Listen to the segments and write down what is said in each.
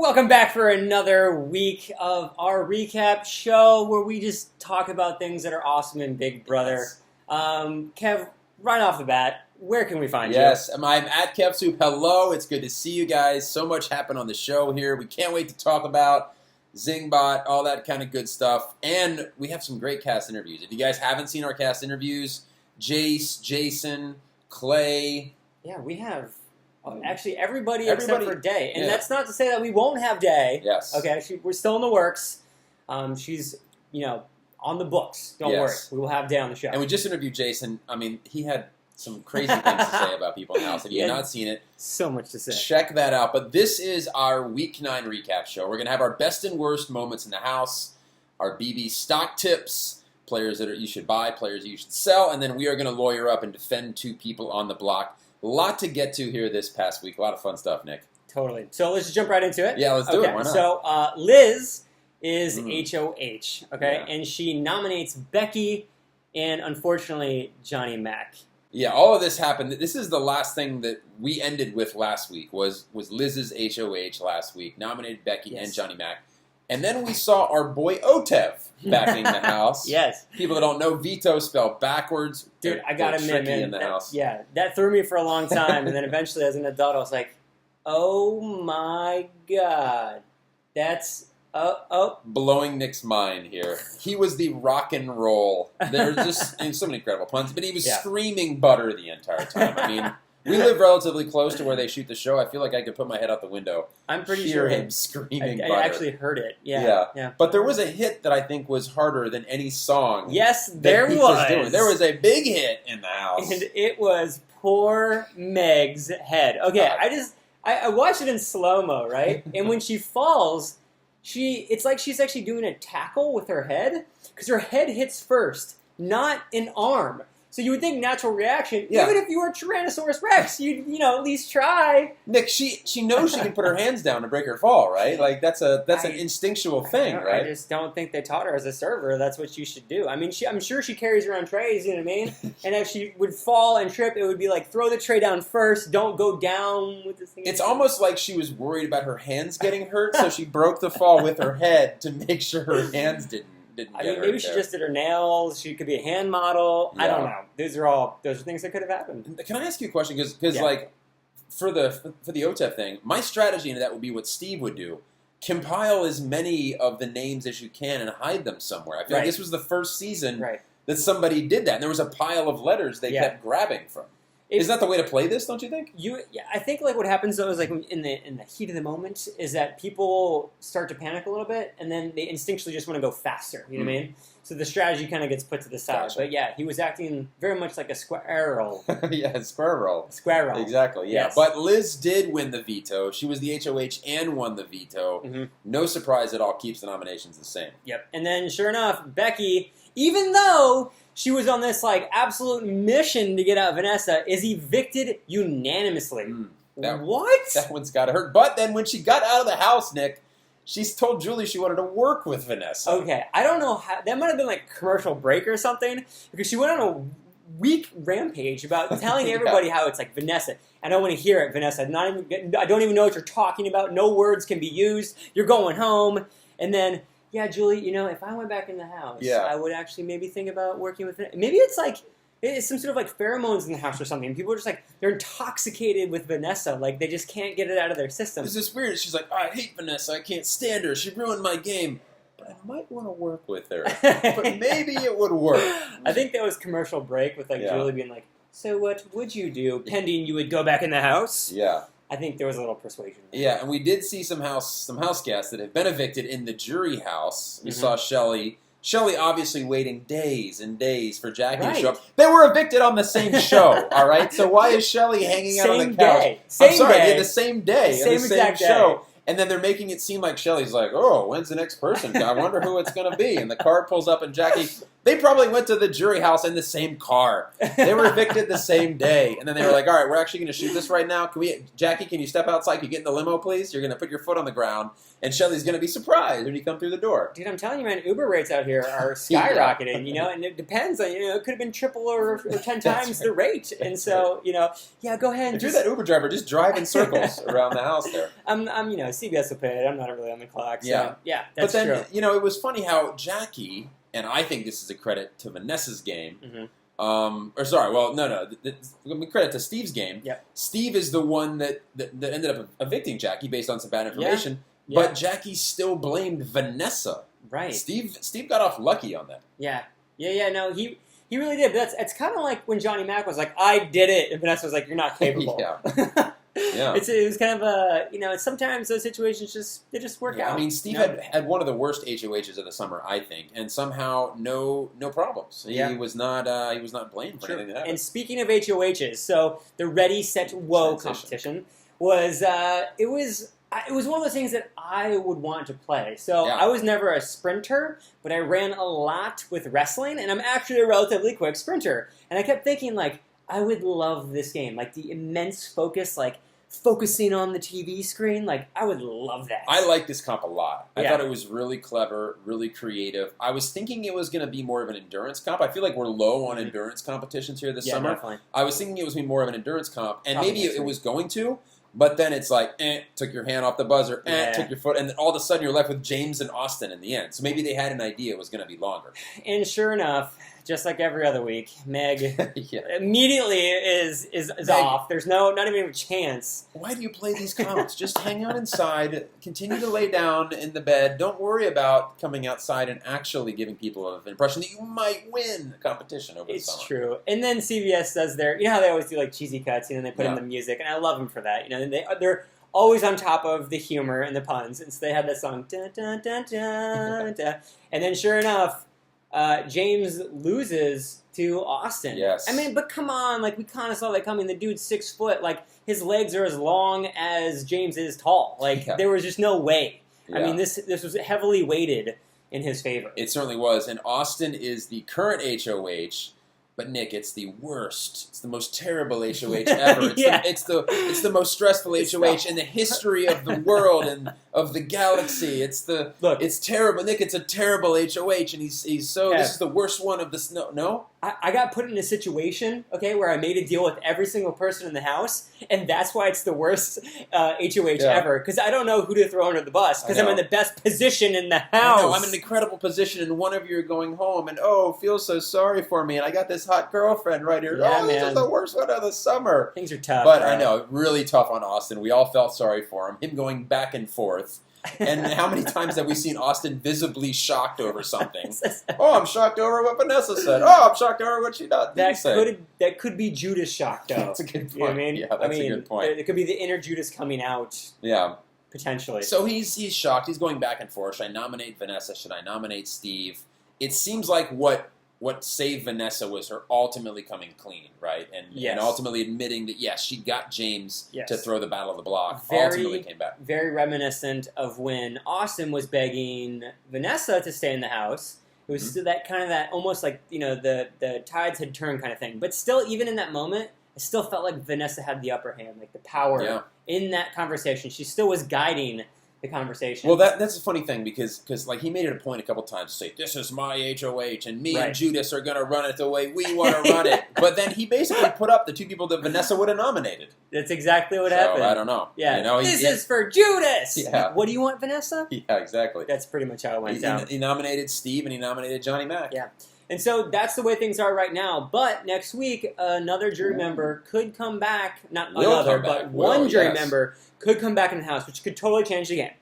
Welcome back for another week of our recap show where we just talk about things that are awesome in Big Brother. Kev, right off the bat, where can we find you? Yes, I'm at KevSoup. Hello, it's good to see you guys. So much happened on the show here. We can't wait to talk about Zingbot, all that kind of good stuff. And we have some great cast interviews. If you guys haven't seen our cast interviews, Jace, Jason, Clay. Yeah, we have actually everybody except for Day. And that's not to say that we won't have Day. Yes. Okay, we're still in the works. She's, on the books. Don't worry. We will have Day on the show. And we just interviewed Jason. I mean, he had some crazy things to say about people in the house. If you have not seen it, so much to say. Check that out. But this is our Week 9 recap show. We're going to have our best and worst moments in the house, our BB stock tips, players that you should buy, players that you should sell, and then we are going to lawyer up and defend two people on the block. A lot to get to here this past week. A lot of fun stuff, Nick. Totally. So let's just jump right into it. Yeah, let's do it. Why not? So Liz is HOH, okay? Yeah. And she nominates Becky and, unfortunately, Johnny Mac. Yeah, all of this happened. This is the last thing that we ended with last week was Liz's HOH last week. Nominated Becky and Johnny Mac. And then we saw our boy Otev backing the house. Yes. People that don't know, veto spelled backwards. Dude, I gotta admit, man, in the house. Yeah, that threw me for a long time. And then eventually, as an adult, I was like, oh my God. That's... blowing Nick's mind here. He was the rock and roll. There were just so many incredible puns, but he was screaming butter the entire time. I mean, we live relatively close to where they shoot the show. I feel like I could put my head out the window. I'm pretty sure him screaming butter. I actually heard it. Yeah. But there was a hit that I think was harder than any song. Yes, there was. Doing. There was a big hit in the house. And it was poor Meg's head. Okay, I watched it in slow-mo, right? And when she falls... It's like she's actually doing a tackle with her head, because her head hits first, not an arm. So you would think natural reaction, even if you were Tyrannosaurus Rex, you'd at least try. Nick, she knows she can put her hands down to break her fall, right? Like that's an instinctual thing, right? I just don't think they taught her as a server that's what you should do. I mean, I'm sure she carries around trays, you know what I mean? And if she would fall and trip, it would be like throw the tray down first, don't go down with this thing. It's almost like she was worried about her hands getting hurt, so she broke the fall with her head to make sure her hands didn't maybe she just did her nails. She could be a hand model. Yeah. I don't know. Those are things that could have happened. Can I ask you a question? Because like for the OTEF thing, my strategy into that would be what Steve would do: compile as many of the names as you can and hide them somewhere. I feel like this was the first season that somebody did that, and there was a pile of letters they kept grabbing from. Isn't that the way to play this, don't you think? I think like what happens though is like in the heat of the moment is that people start to panic a little bit and then they instinctually just want to go faster. You know what I mean? So the strategy kind of gets put to the side. Gotcha. But yeah, he was acting very much like a squirrel. Squirrel. Squirrel. Exactly, yeah. Yes. But Liz did win the veto. She was the HOH and won the veto. Mm-hmm. No surprise at all, keeps the nominations the same. Yep. And then sure enough, Becky, even though... she was on this like absolute mission to get out Vanessa, is evicted unanimously. What? That one's got to hurt. But then when she got out of the house, Nick, she's told Julie she wanted to work with Vanessa. Okay, I don't know how... that might have been like commercial break or something, because she went on a weak rampage about telling everybody how it's like, Vanessa, I don't want to hear it, Vanessa. I don't even know what you're talking about. No words can be used. You're going home. And then... yeah, Julie, if I went back in the house, I would actually maybe think about working with it. Maybe it's like, it's some sort of like pheromones in the house or something. People are just like, they're intoxicated with Vanessa. Like, they just can't get it out of their system. It's just weird. She's like, I hate Vanessa. I can't stand her. She ruined my game. But I might want to work with her. But maybe it would work. I think that was commercial break with like Julie being like, so what would you do pending you would go back in the house? Yeah. I think there was a little persuasion there. Yeah, and we did see some house guests that have been evicted in the jury house. We saw Shelly. Shelly obviously waiting days and days for Jackie to show up. They were evicted on the same show, all right? So why is Shelly hanging out on the couch? The same day. Same exact show. And then they're making it seem like Shelly's like, oh, when's the next person? I wonder who it's going to be. And the card pulls up and Jackie, They probably went to the jury house in the same car. They were evicted the same day. And then they were like, all right, we're actually going to shoot this right now. Jackie, can you step outside? Can you get in the limo, please? You're going to put your foot on the ground. And Shelly's going to be surprised when you come through the door. Dude, I'm telling you, man, Uber rates out here are skyrocketing, and it depends on, it could have been triple or 10 times the rate. And so, go ahead and if you're that Uber driver, just drive in circles around the house there. I'm CBS will pay it. I'm not really on the clock. So, that's but then, true. It was funny how Jackie, and I think this is a credit to Vanessa's game. Credit to Steve's game. Yep. Steve is the one that ended up evicting Jackie based on some bad information. Yeah. But Jackie still blamed Vanessa. Right. Steve got off lucky on that. Yeah. No, he really did. But it's kind of like when Johnny Mac was like, I did it, and Vanessa was like, you're not capable. Yeah. It was kind of sometimes those situations just work out. I mean, Steve had one of the worst HOHs of the summer, I think, and somehow no problems. He was not blamed for anything that happened. And speaking of HOHs, so the Ready Set Whoa competition was it was one of those things that I would want to play. So I was never a sprinter, but I ran a lot with wrestling, and I'm actually a relatively quick sprinter. And I kept thinking, I would love this game. The immense focus, focusing on the TV screen. I would love that. I like this comp a lot. I thought it was really clever, really creative. I was thinking it was going to be more of an endurance comp. I feel like we're low on endurance competitions here this summer. Definitely. I was thinking it was going to be more of an endurance comp, and maybe it was going to, but then it's took your hand off the buzzer, took your foot, and then all of a sudden you're left with James and Austin in the end. So maybe they had an idea it was going to be longer. And sure enough, just like every other week, Meg immediately is Meg, off. There's not even a chance. Why do you play these comps? Just hang out inside, continue to lay down in the bed. Don't worry about coming outside and actually giving people an impression that you might win a competition over the summer. It's true. And then CBS does how they always do cheesy cuts, and they put in the music, and I love them for that. They're always on top of the humor and the puns, and so they have that song, dun, dun, dun, dun, dun. And then sure enough, James loses to Austin. Yes. I mean, but come on, we kind of saw that coming. The dude's 6 foot. His legs are as long as James is tall. There was just no way. Yeah. I mean, this was heavily weighted in his favor. It certainly was. And Austin is the current HOH. But Nick, it's the worst. It's the most terrible HOH ever. It's the most stressful HOH in the history of the world and of the galaxy. It's terrible, Nick. It's a terrible HOH, and he's so. This is the worst one of the no. I got put in a situation, where I made a deal with every single person in the house, and that's why it's the worst HOH ever. Because I don't know who to throw under the bus. Because I'm in the best position in the house. I'm in an incredible position, and one of you are going home, and feel so sorry for me, and I got this hot girlfriend right here. Yeah, this is the worst one of the summer. Things are tough. But I know, really tough on Austin. We all felt sorry for him. Him going back and forth. And how many times have we seen Austin visibly shocked over something? I'm shocked over what Vanessa said. I'm shocked over what she didn't say. That could be Judas shocked, though. That's a good point. You know what I mean? Yeah, that's a good point. It could be the inner Judas coming out. Yeah. Potentially. So he's shocked. He's going back and forth. Should I nominate Vanessa? Should I nominate Steve? It seems like what saved Vanessa was her ultimately coming clean, right? And ultimately admitting that, yes, she got James to throw the battle of the block. Ultimately came back. Very reminiscent of when Austin was begging Vanessa to stay in the house. It was still that almost the tides had turned kind of thing. But still, even in that moment, I still felt like Vanessa had the upper hand, the power in that conversation. She still was guiding the conversation. Well, that's a funny thing because he made it a point a couple times to say, this is my HOH, and me and Judas are going to run it the way we want to run it. But then he basically put up the 2 people that Vanessa would have nominated. That's exactly what happened. I don't know. Yeah. This is for Judas! Yeah. What do you want, Vanessa? Yeah, exactly. That's pretty much how it went down. He nominated Steve and he nominated Johnny Mac. Yeah. And so that's the way things are right now. But next week, another jury member could come back. One jury member could come back in the house, which could totally change the game.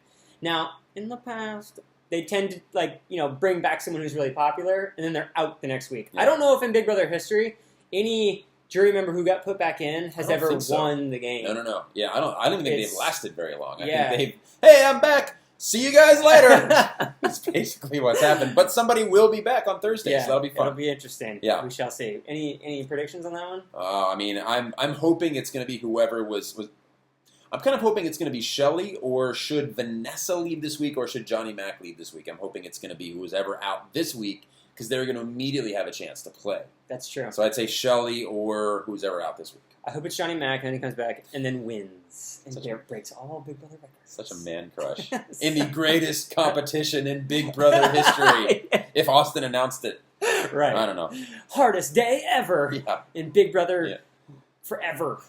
Now, in the past, they tend to bring back someone who's really popular, and then they're out the next week. Yeah. I don't know if in Big Brother history, any jury member who got put back in has ever won the game. No. Yeah, I don't even think they've lasted very long. I think hey, I'm back. See you guys later. That's basically what's happened. But somebody will be back on Thursday, so that'll be fun. It'll be interesting. Yeah. We shall see. Any predictions on that one? I'm hoping it's going to be whoever was. I'm kind of hoping it's going to be Shelly, or should Vanessa leave this week, or should Johnny Mac leave this week? I'm hoping it's going to be who's ever out this week because they're going to immediately have a chance to play. That's true. So I'd say Shelley or who's ever out this week. I hope it's Johnny Mac, and then he comes back and then wins. And breaks all Big Brother records. Such a man crush. In the greatest competition in Big Brother history. If Austin announced it. Right. I don't know. Hardest day ever in Big Brother forever.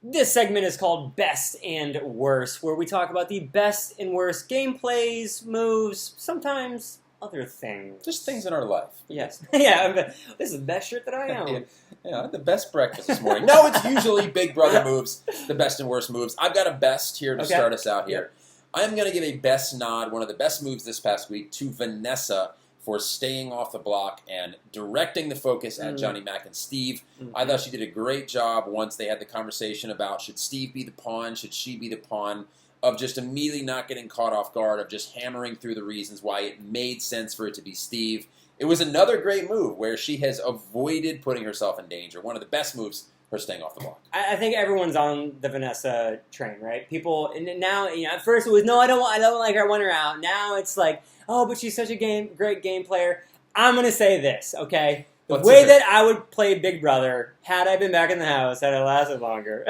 This segment is called Best and Worst, where we talk about the best and worst gameplays, moves, sometimes other things. Just things in our life. Yes. Yeah, this is the best shirt that I own. Yeah, I had the best breakfast this morning. No, it's usually Big Brother moves, the best and worst moves. I've got a best here to start us out here. I'm going to give a best nod, one of the best moves this past week, to Vanessa for staying off the block and directing the focus at Johnny Mac and Steve. I thought she did a great job once they had the conversation about should Steve be the pawn, should she be the pawn, of just immediately not getting caught off guard, of just hammering through the reasons why it made sense for it to be Steve. It was another great move where she has avoided putting herself in danger. One of the best moves, her staying off the block. I think everyone's on the Vanessa train, right? People, and now, at first it was, no, I don't like her, I want her out. Now it's like, oh, but she's such a great game player. I'm going to say this, okay? The way that I would play Big Brother, had I been back in the house, had it lasted longer,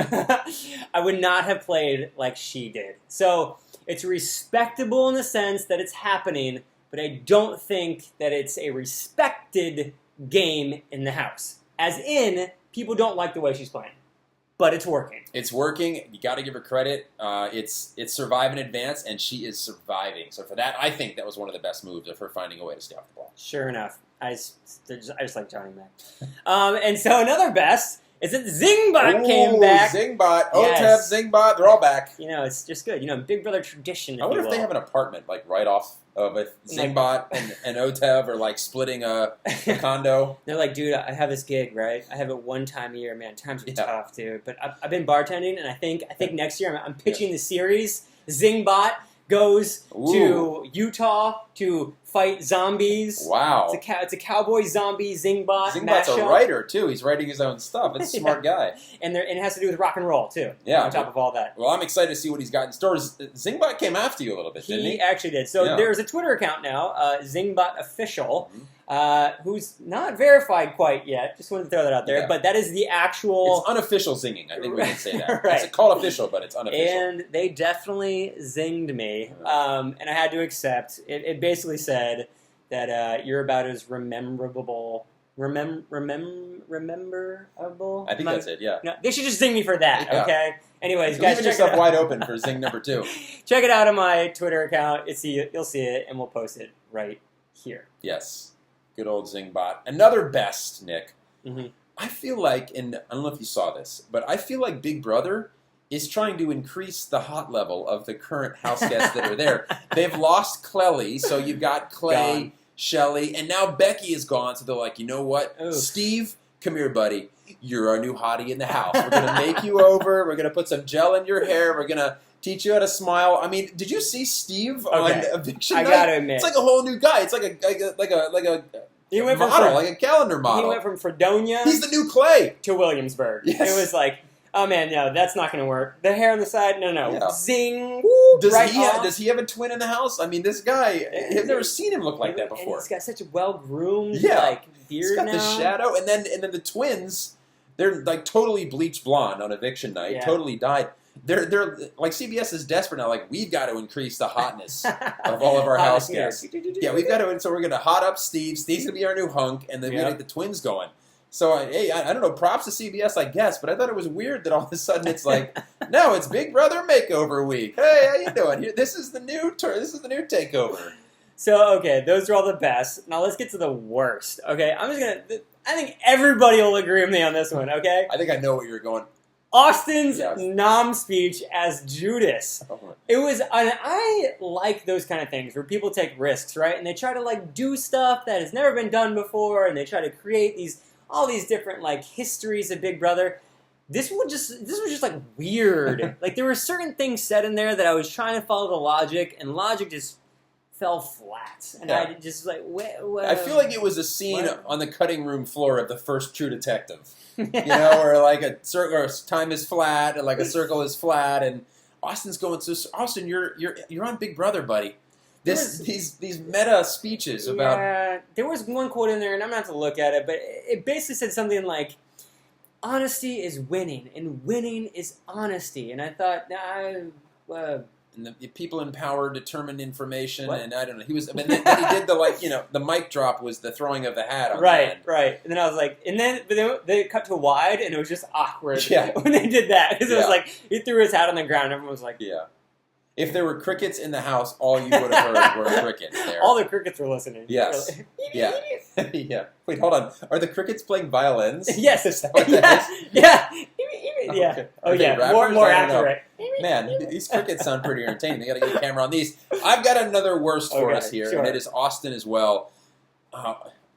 I would not have played like she did. So it's respectable in the sense that it's happening, but I don't think that it's a respected game in the house. As in, people don't like the way she's playing. But it's working. It's working. You got to give her credit. It's survive and advance, and she is surviving. So for that, I think that was one of the best moves of her finding a way to stay off the block. Sure enough. I just like Johnny Mac. And so another best is that Zingbot came back. Zingbot. OTEP, Zingbot, they're all back. It's just good. Big Brother tradition, I wonder if they have an apartment, like, right off of a Zingbot and OTEB are, like, splitting a condo. They're like, dude, I have this gig, right? I have it one time a year. Man, times are tough, dude. But I've been bartending, and I think next year I'm pitching the series. Zingbot goes to Utah to fight zombies. Wow. It's a cowboy zombie Zingbot Zingbot's mashup. a writer, too. He's writing his own stuff. It's a smart guy. And it has to do with rock and roll, too. Yeah. On top of all that. Well, I'm excited to see what he's got in store. Zingbot came after you a little bit, didn't he? He actually did. So there's a Twitter account now, Zingbot Official, who's not verified quite yet. Just wanted to throw that out there. Yeah. But that is the actual... It's unofficial zinging. I think we can say that. Right. It's called official, but it's unofficial. And they definitely zinged me. And I had to accept. It basically said that you're about as rememberable. Rememberable? I think that's it, yeah. No, they should just zing me for that, okay? Anyways, so guys, leaving yourself wide open for zing number 2. Check it out on my Twitter account. You'll see it, and we'll post it right here. Yes. Good old Zingbot. Another best, Nick. Mm-hmm. I feel like, and I don't know if you saw this, but I feel like Big Brother is trying to increase the hot level of the current house guests that are there. They've lost Clelly, so you've got Clay, Shelley, and now Becky is gone, so they're like, you know what? Oof. Steve, come here, buddy. You're our new hottie in the house. We're going to make you over. We're going to put some gel in your hair. We're going to teach you how to smile. I mean, did you see Steve on Eviction Night? I gotta admit, it's like a whole new guy. It's like a he went model, like a calendar model. He went from Fredonia. He's the new Clay to Williamsburg. Yes. It was like, oh man, no, that's not going to work. The hair on the side, no, Yeah. Zing. Woo, does he have a twin in the house? I mean, this guy, I've never seen him look like that before. And he's got such a well-groomed beard. He's got now. the shadow, and then the twins, they're like totally bleached blonde on Eviction Night, totally dyed. They're like, CBS is desperate now. Like, we've got to increase the hotness of all of our house guests. Yeah, we've got to. So we're going to hot up Steve. Steve's going to be our new hunk, and then we're going to get the twins going. So, hey, I don't know, props to CBS, I guess, but I thought it was weird that all of a sudden it's like, no, it's Big Brother Makeover Week. Hey, how you doing? This is the new takeover. So, okay, those are all the best. Now let's get to the worst. Okay, I think everybody will agree with me on this one. Okay, I think I know what you're going. Austin's Nom Speech as Judas. It was, I like those kind of things where people take risks, right? And they try to like do stuff that has never been done before, and they try to create all these different like histories of Big Brother. This was just like weird. Like there were certain things said in there that I was trying to follow the logic, and logic just fell flat. And I just like, I feel like it was a scene on the cutting room floor of the first True Detective. You know, where like a circle or time is flat, and like a circle is flat, and Austin's going. So Austin, you're on Big Brother, buddy. these meta speeches about. Yeah, there was one quote in there, and I'm not to look at it, but it basically said something like, "Honesty is winning, and winning is honesty." And I thought, and the people in power determined information, what? and I don't know. He was, then he did the mic drop was the throwing of the hat on right, the end. right. And then I was like, but then they cut to wide, and it was just awkward Yeah. when they did that because it was Yeah. like he threw his hat on the ground, and everyone was like, Yeah. If there were crickets in the house, all you would have heard were crickets there. all the crickets were listening. Yes. Yeah. Yeah. Wait, hold on. Are the crickets playing violins? Yes. Is that what that is? Yeah. Yeah. Okay. Oh Are they yeah. rappers? More I don't know. accurate. Man, these crickets sound pretty entertaining. They got to get a camera on these. I've got another worst for Okay, us here, sure. and it is Austin as well.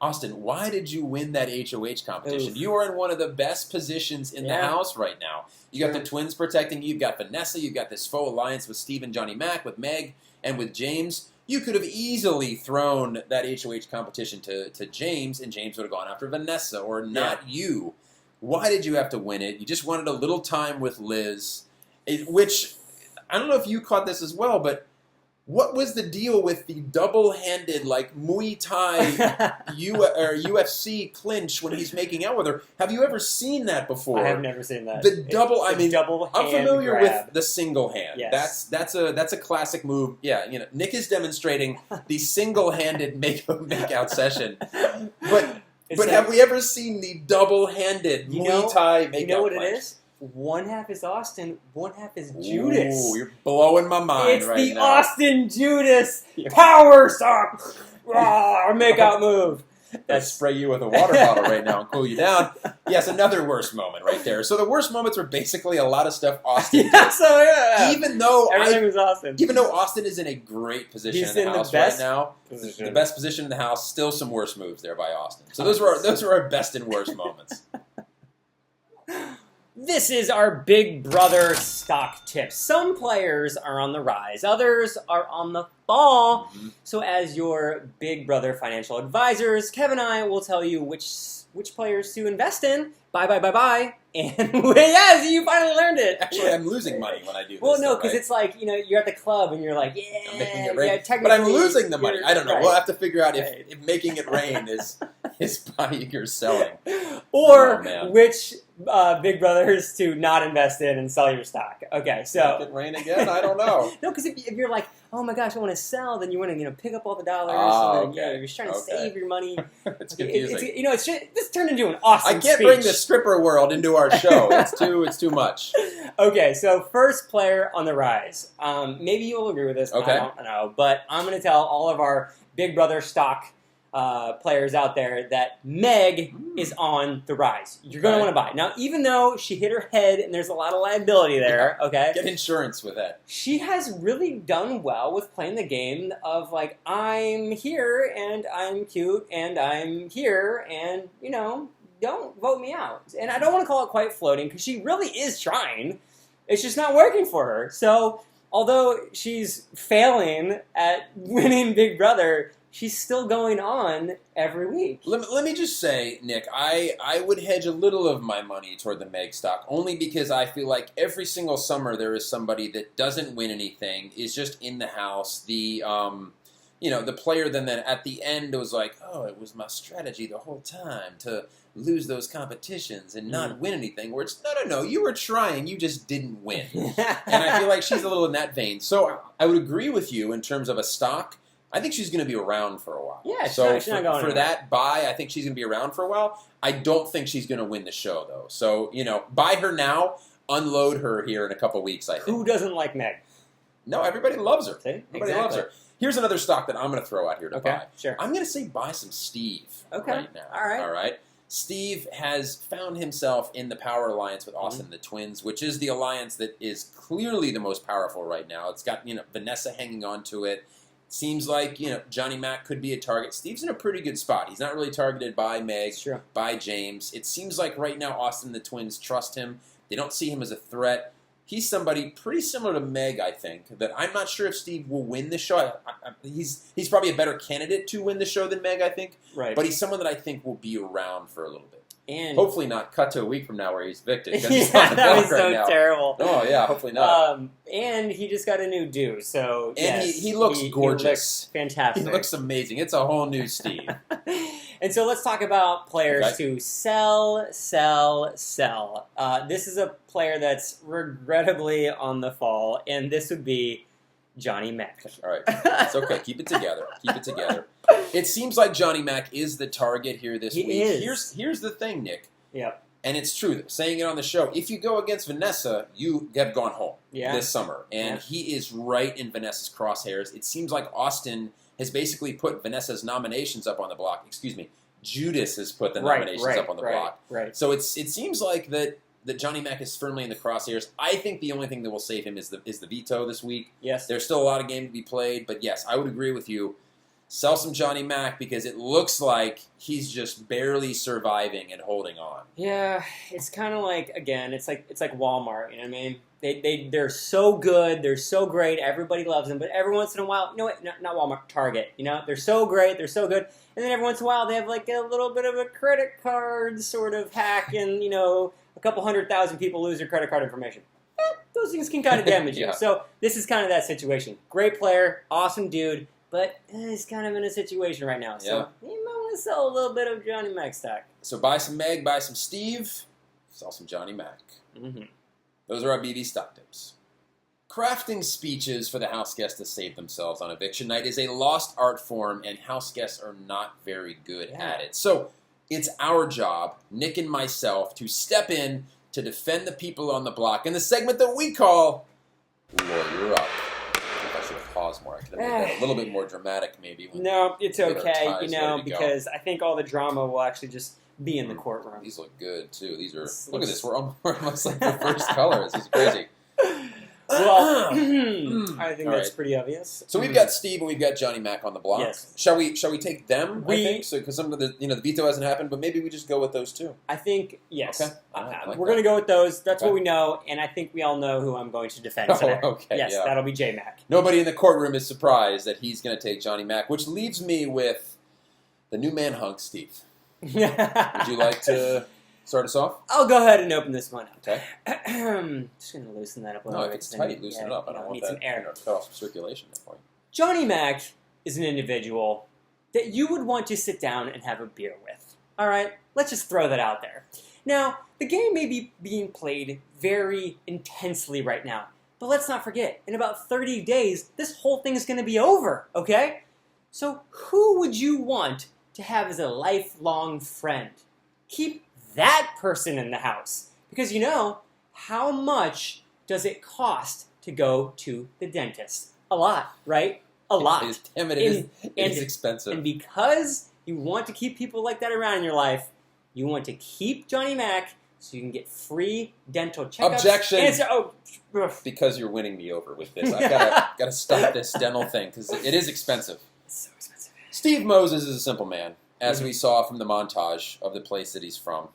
Austin, why did you win that HOH competition? Oof. You are in one of the best positions in the house right now. You got the twins protecting you. You've got Vanessa. You've got this faux alliance with Steve and Johnny Mac, with Meg, and with James. You could have easily thrown that HOH competition to James, and James would have gone after Vanessa, or not you. Why did you have to win it? You just wanted a little time with Liz, which, I don't know if you caught this as well, but what was the deal with the double-handed, like, Muay Thai UFC clinch when he's making out with her? Have you ever seen that before? I have never seen that. The double, double I'm hand familiar grab. with the single hand. Yes. That's a classic move. Yeah, Nick is demonstrating the single-handed make-out session. But have we ever seen the double-handed Muay Thai make-out You know what clench? it is? One half is Austin, one half is Judas. Ooh, you're blowing my mind It's right the now. Austin Judas power sock make-out move. Let's spray you with a water bottle right now and cool you down. Yes, another worst moment right there. So the worst moments were basically a lot of stuff Austin did. Even though everything was Austin. Even though Austin is in a great position in the house right now, the best position in the house, still some worst moves there by Austin. So those were our best and worst moments. This is our Big Brother stock tips. Some players are on the rise, others are on the fall. Mm-hmm. So as your Big Brother financial advisors, Kevin and I will tell you which players to invest in. Bye. And yes, you finally learned it. Actually, I'm losing money when I do this. Well, no, because it's like, you're at the club and you're like, I'm making it rain. technically. But I'm losing the money. I don't know. Right. We'll have to figure out if making it rain is buying or selling. Or which Big Brothers to not invest in and sell your stock. Okay, so. Make it rain again? I don't know. No, because if you're like, oh my gosh, I want to sell, then you want to pick up all the dollars. Oh, and then, okay. You're just trying to save your money. It's confusing. This turned into an awesome I can't speech. bring the stripper world into our show. It's too much. Okay, so first player on the rise. Maybe you'll agree with this. Okay. I don't know, but I'm going to tell all of our Big Brother stock players out there that Meg is on the rise. You're going to want to buy. Now, even though she hit her head and there's a lot of liability there, okay? Get insurance with that. She has really done well with playing the game of, like, I'm here and I'm cute and I'm here and, don't vote me out. And I don't want to call it quite floating because she really is trying. It's just not working for her. So, although she's failing at winning Big Brother, she's still going on every week. Let me just say, Nick, I would hedge a little of my money toward the Meg stock, only because I feel like every single summer there is somebody that doesn't win anything, is just in the house. The player then at the end was like, oh, it was my strategy the whole time to lose those competitions and not win anything. Where it's, no, you were trying, you just didn't win. And I feel like she's a little in that vein. So I would agree with you in terms of a stock. I think she's going to be around for a while. Yeah, she's not going for anywhere. that buy, I think she's going to be around for a while. I don't think she's going to win the show, though. So, buy her now, unload her here in a couple weeks, I think. Who doesn't like Meg? No, everybody loves her. See? Everybody loves her. Here's another stock that I'm going to throw out here to buy. Sure. I'm going to say buy some Steve right now. All right. Steve has found himself in the power alliance with Austin and the twins, which is the alliance that is clearly the most powerful right now. It's got, Vanessa hanging on to it. Seems like, Johnny Mac could be a target. Steve's in a pretty good spot. He's not really targeted by Meg, by James. It seems like right now Austin and the twins trust him. They don't see him as a threat. He's somebody pretty similar to Meg, I think, that I'm not sure if Steve will win the show. He's probably a better candidate to win the show than Meg, I think. Right. But he's someone that I think will be around for a little bit. And hopefully not cut to a week from now where he's evicted. That was so terrible. Oh yeah, hopefully not. And he just got a new do, so and he looks gorgeous. He looks fantastic. He looks amazing. It's a whole new Steve. And so let's talk about players to sell. This is a player that's regrettably on the fall, and this would be Johnny Mac. All right. It's okay. Keep it together. It seems like Johnny Mac is the target here this week. Here's the thing, Nick. Yep. And it's true. Saying it on the show, if you go against Vanessa, you have gone home this summer. And he is right in Vanessa's crosshairs. It seems like Austin has basically put Vanessa's nominations up on the block. Excuse me. Judas has put the nominations up on the block. Right. So it seems like that Johnny Mac is firmly in the crosshairs. I think the only thing that will save him is the veto this week. Yes. There's still a lot of game to be played, but yes, I would agree with you. Sell some Johnny Mac because it looks like he's just barely surviving and holding on. Yeah, it's kind of like, again, it's like Walmart. You know what I mean? They're so good, they're so great, everybody loves them. But every once in a while, not Walmart, Target. They're so great, they're so good, and then every once in a while they have like a little bit of a credit card sort of hack, and a couple 100,000 people lose their credit card information. Those things can kind of damage you. So this is kind of that situation. Great player, awesome dude. But he's kind of in a situation right now. So you might want to sell a little bit of Johnny Meg stock. So buy some Meg, buy some Steve, sell some Johnny Mac. Mm-hmm. Those are our BB stock tips. Crafting speeches for the house guests to save themselves on eviction night is a lost art form, and house guests are not very good at it. So it's our job, Nick and myself, to step in to defend the people on the block in the segment that we call Lawyer Up. Pause more. I could have made that a little bit more dramatic, maybe. No, it's okay, because I think all the drama will actually just be in the courtroom. These look good too. Look at this. We're almost like the first colors. This is crazy. Well, I think that's pretty obvious. So we've got Steve and we've got Johnny Mac on the block. Yes. Shall we take them? I think so, because some of the the veto hasn't happened, but maybe we just go with those two. I think yes. Okay. We're going to go with those. That's what we know, and I think we all know who I'm going to defend today. Okay. Yes, that'll be J Mac. Nobody in the courtroom is surprised that he's going to take Johnny Mac, which leaves me with the new man hunk, Steve. Would you like to start us off? I'll go ahead and open this one up. Okay. Just going to loosen that up a little bit. No, if it's tight, loosen it up. I don't want that, some air. Cut off some circulation at that point. Johnny Mac is an individual that you would want to sit down and have a beer with. All right? Let's just throw that out there. Now, the game may be being played very intensely right now, but let's not forget, in about 30 days, this whole thing is going to be over, okay? So who would you want to have as a lifelong friend? Keep that person in the house. Because how much does it cost to go to the dentist? A lot, right? A lot. It is expensive. And because you want to keep people like that around in your life, you want to keep Johnny Mac so you can get free dental checkups. Objection! Because you're winning me over with this. I've got to stop this dental thing because it is expensive. It's so expensive. Steve Moses is a simple man, as we saw from the montage of the place that he's from.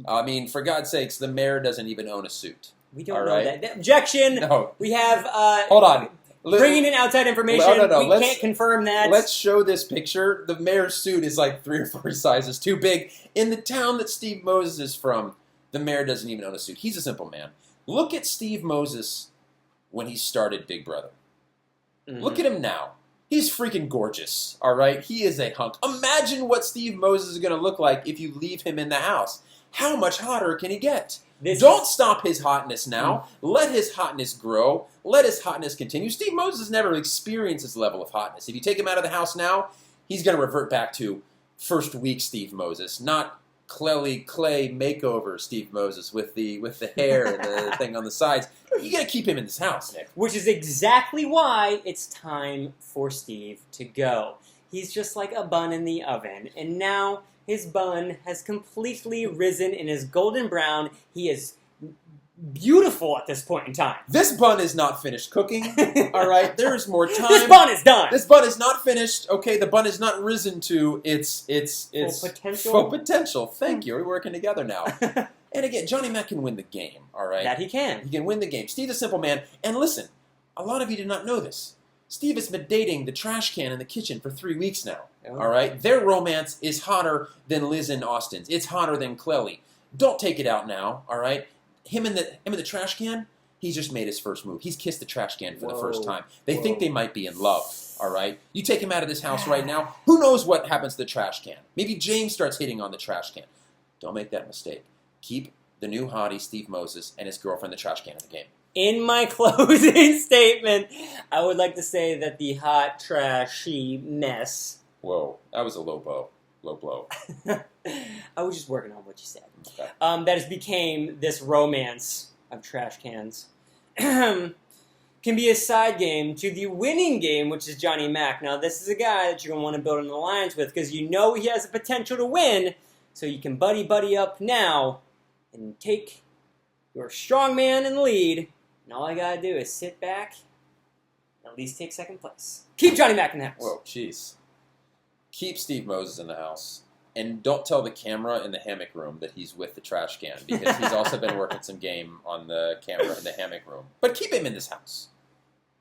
I mean, for God's sakes, the mayor doesn't even own a suit. We don't know that. Objection! No. We have... Hold on. Bringing in outside information. No. We can't confirm that. Let's show this picture. The mayor's suit is like 3 or 4 sizes too big. In the town that Steve Moses is from, the mayor doesn't even own a suit. He's a simple man. Look at Steve Moses when he started Big Brother. Mm-hmm. Look at him now. He's freaking gorgeous, all right? He is a hunk. Imagine what Steve Moses is going to look like if you leave him in the house. How much hotter can he get? Don't stop his hotness now. Let his hotness grow. Let his hotness continue. Steve Moses never experienced this level of hotness. If you take him out of the house now, he's going to revert back to first week Steve Moses, not Clay makeover Steve Moses with the hair and the thing on the sides. You got to keep him in this house, Nick. Which is exactly why it's time for Steve to go. He's just like a bun in the oven, and now his bun has completely risen and is golden brown. He is beautiful at this point in time. This bun is not finished cooking, all right? There's more time. This bun is done. This bun is not finished. Okay, the bun is not risen to its full potential. Full potential. Thank you. We're working together now. And again, Johnny Mac can win the game, all right? That he can. He can win the game. Steve's a simple man. And listen, a lot of you did not know this. Steve has been dating the trash can in the kitchen for 3 weeks now. Oh. All right? Their romance is hotter than Liz and Austin's. It's hotter than Clelly. Don't take it out now, all right? Him and the trash can, he's just made his first move. He's kissed the trash can for the first time. They think they might be in love, all right? You take him out of this house right now, who knows what happens to the trash can? Maybe James starts hitting on the trash can. Don't make that mistake. Keep the new hottie, Steve Moses, and his girlfriend, the trash can, in the game. In my closing statement, I would like to say that the hot, trashy mess... Whoa, that was a low blow. I was just working on what you said. Okay. That has became this romance of trash cans. Can be a side game to the winning game, which is Johnny Mac. Now, this is a guy that you're going to want to build an alliance with because you know he has the potential to win, so you can buddy up now and take your strong man in the lead, and all I got to do is sit back and at least take second place. Keep Johnny Mac in the house. Whoa, jeez. Keep Steve Moses in the house. And don't tell the camera in the hammock room that he's with the trash can, because he's also been working some game on the camera in the hammock room. But keep him in this house.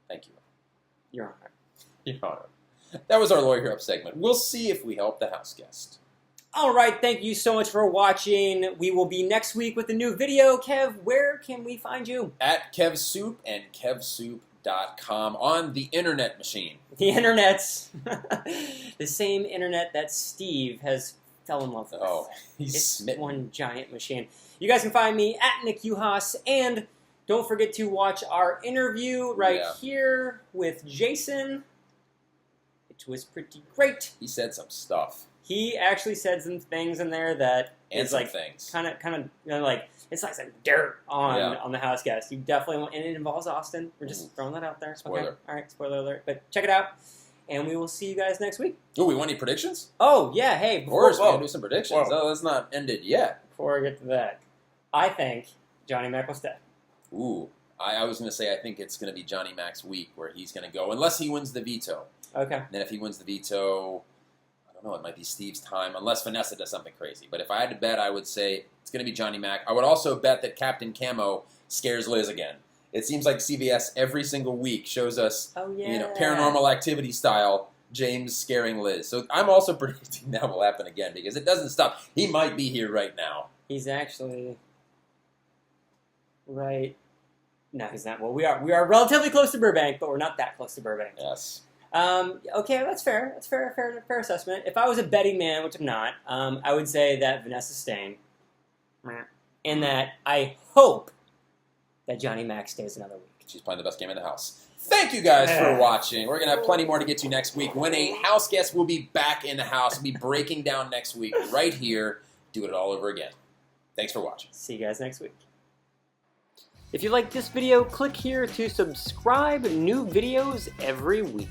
Thank you. Your Honor. Your Honor. That was our Lawyer Up segment. We'll see if we help the house guest. All right, thank you so much for watching. We will be next week with a new video. Kev, where can we find you? At KevSoup and KevSoup.com on the internet machine. The internet's the same internet that Steve has fell in love with. Oh, he's smitten. One giant machine. You guys can find me at Nick Uhas, and don't forget to watch our interview right here with Jason. It was pretty great. He said some stuff. He actually said some things in there that and is some like things. kind of like it's like some dirt on the house guest. You definitely want, and it involves Austin. We're just throwing that out there. Spoiler. Okay. All right, spoiler alert. But check it out, and we will see you guys next week. Oh, we want any predictions? Oh yeah, hey, Of course, we can do some predictions. Oh, that's not ended yet. Before I get to that, I think Johnny Mac will stay. Ooh, I was going to say I think it's going to be Johnny Mac's week where he's going to go, unless he wins the veto. Okay. And then if he wins the veto, I don't know, it might be Steve's time, unless Vanessa does something crazy. But if I had to bet, I would say it's going to be Johnny Mac. I would also bet that Captain Camo scares Liz again. It seems like CBS every single week shows us, Paranormal Activity style, James scaring Liz. So I'm also predicting that will happen again because it doesn't stop. He might be here right now. He's actually right. No, he's not. Well, we are relatively close to Burbank, but we're not that close to Burbank. Yes. Okay, that's fair. That's fair assessment. If I was a betting man, which I'm not, I would say that Vanessa's staying, and that I hope that Johnny Mac stays another week. She's playing the best game in the house. Thank you guys for watching. We're going to have plenty more to get to next week when a house guest will be back in the house. We'll be breaking down next week right here. Do it all over again. Thanks for watching. See you guys next week. If you like this video, click here to subscribe. New videos every week.